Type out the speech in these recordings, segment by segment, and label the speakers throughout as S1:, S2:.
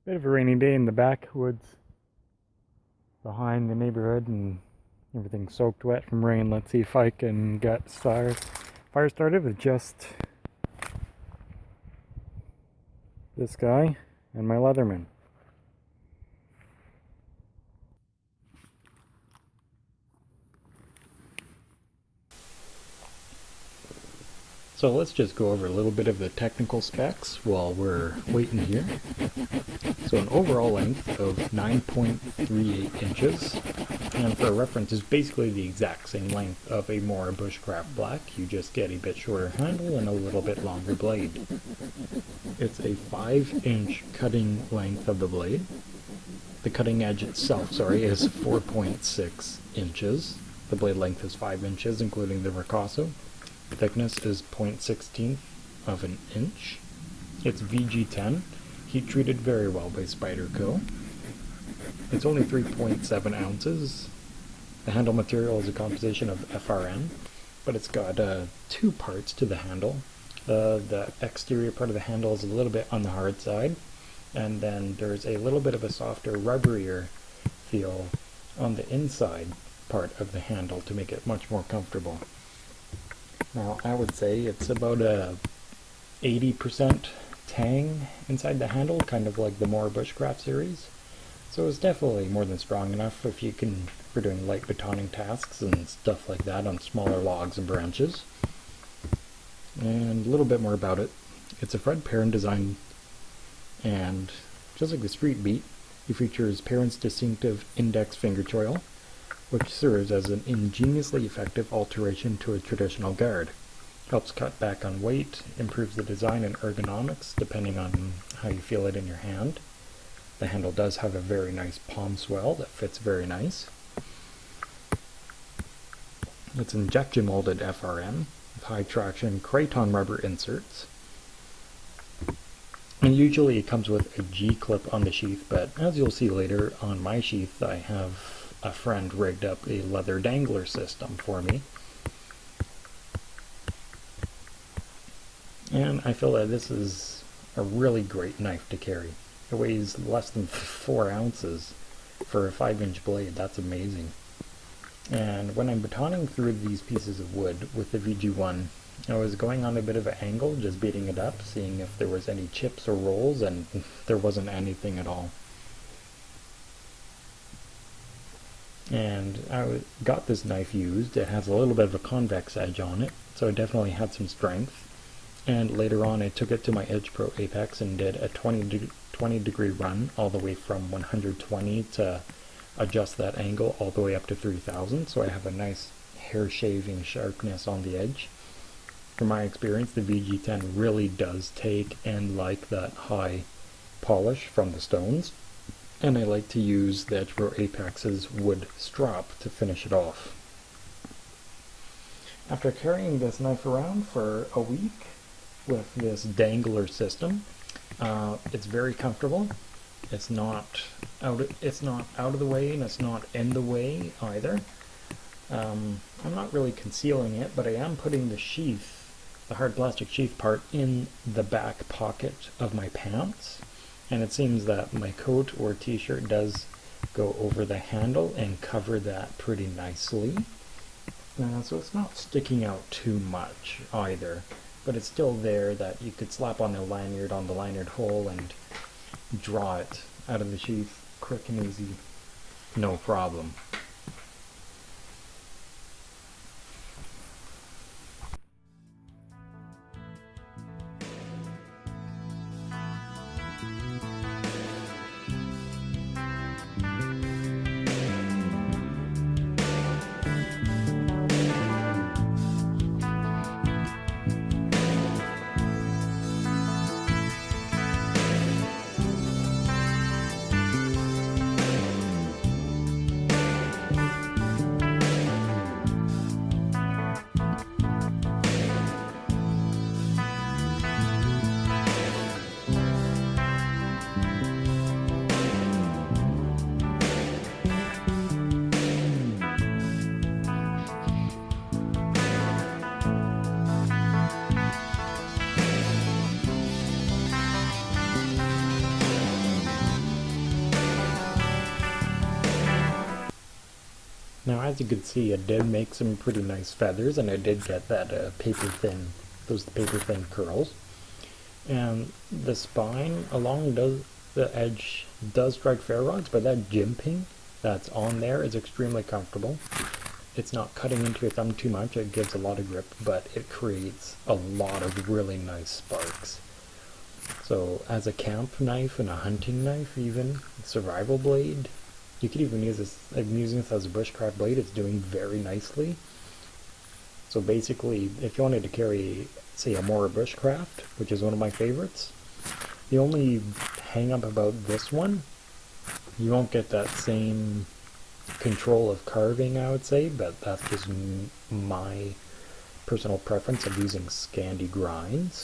S1: Bit of a rainy day in the backwoods behind the neighborhood, and everything's soaked wet from rain. Let's see if I can get fire started with just this guy and my Leatherman. So let's just go over a little bit of the technical specs while we're waiting here. So an overall length of 9.38 inches, and for reference is basically the exact same length of a Mora Bushcraft Black. You just get a bit shorter handle and a little bit longer blade. It's a 5-inch cutting length of the blade. The cutting edge itself, is 4.6 inches. The blade length is 5 inches, including the ricasso. Thickness is 0.16 of an inch. It's VG10, heat treated very well by Spyderco. It's only 3.7 ounces. The handle material is a composition of FRN, but it's got two parts to the handle. The exterior part of the handle is a little bit on the hard side, and then there's a little bit of a softer, rubberier feel on the inside part of the handle to make it much more comfortable. Now, I would say it's about a 80% tang inside the handle, kind of like the Mora Bushcraft series. So it's definitely more than strong enough if you can, for doing light batoning tasks and stuff like that on smaller logs and branches. And a little bit more about it. It's a Fred Perrin design, and just like the Street Beat, it features Perrin's distinctive index finger choil, which serves as an ingeniously effective alteration to a traditional guard. Helps cut back on weight, improves the design and ergonomics depending on how you feel it in your hand. The handle does have a very nice palm swell that fits very nice. It's injection molded FRM with high traction Kraton rubber inserts. And usually it comes with a G-clip on the sheath, but as you'll see later on my sheath, I have a friend rigged up a leather dangler system for me. And I feel that this is a really great knife to carry. It weighs less than 4 ounces for a 5-inch blade. That's amazing. And when I'm batoning through these pieces of wood with the VG1, I was going on a bit of an angle, just beating it up, seeing if there was any chips or rolls, and there wasn't anything at all. And I got this knife used. It has a little bit of a convex edge on it, so it definitely had some strength. And later on I took it to my Edge Pro Apex and did a 20 degree run all the way from 120 to adjust that angle all the way up to 3000, so I have a nice hair shaving sharpness on the edge. From my experience, the VG10 really does take and like that high polish from the stones. And I like to use the Edge Pro Apex's wood strap to finish it off. After carrying this knife around for a week with this dangler system, it's very comfortable. It's not out of the way, and it's not in the way either. I'm not really concealing it, but I am putting the sheath, the hard plastic sheath part, in the back pocket of my pants. And it seems that my coat or t-shirt does go over the handle and cover that pretty nicely. So it's not sticking out too much either, but it's still there that you could slap on a lanyard on the lanyard hole and draw it out of the sheath quick and easy, no problem. Now, as you can see, it did make some pretty nice feathers, and I did get that those paper thin curls. And the spine along the edge does strike ferro rods, but that jimping that's on there is extremely comfortable. It's not cutting into your thumb too much, it gives a lot of grip, but it creates a lot of really nice sparks. So as a camp knife and a hunting knife, even survival blade, you could even use this. I'm using this as a bushcraft blade. It's doing very nicely. So basically, if you wanted to carry, say, a mora bushcraft, which is one of my favorites, the only hang up about this one, you won't get that same control of carving, I would say, but that's just my personal preference of using Scandi grinds.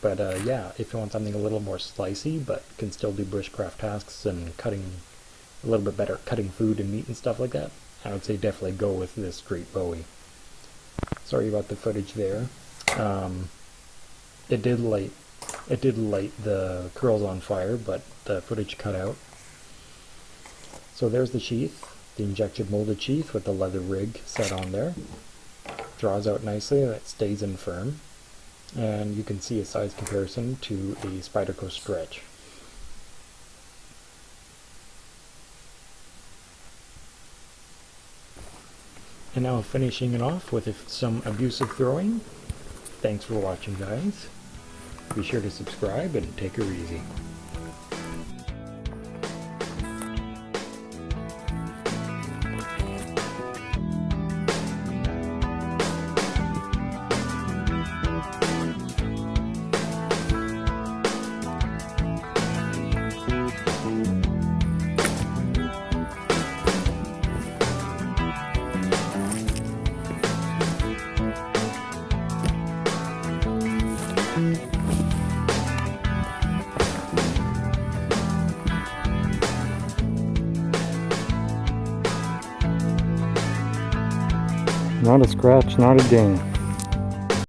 S1: But yeah, if you want something a little more slicey, but can still do bushcraft tasks and cutting a little bit better, cutting food and meat and stuff like that, I would say definitely go with this straight Bowie. Sorry about the footage there. It did light the curls on fire, but the footage cut out. So there's the sheath, the injection molded sheath with the leather rig set on there. Draws out nicely and it stays in firm. And you can see a size comparison to a Spyderco stretch. And now finishing it off with some abusive throwing. Thanks for watching, guys. Be sure to subscribe and take her easy. Not a scratch, not a ding.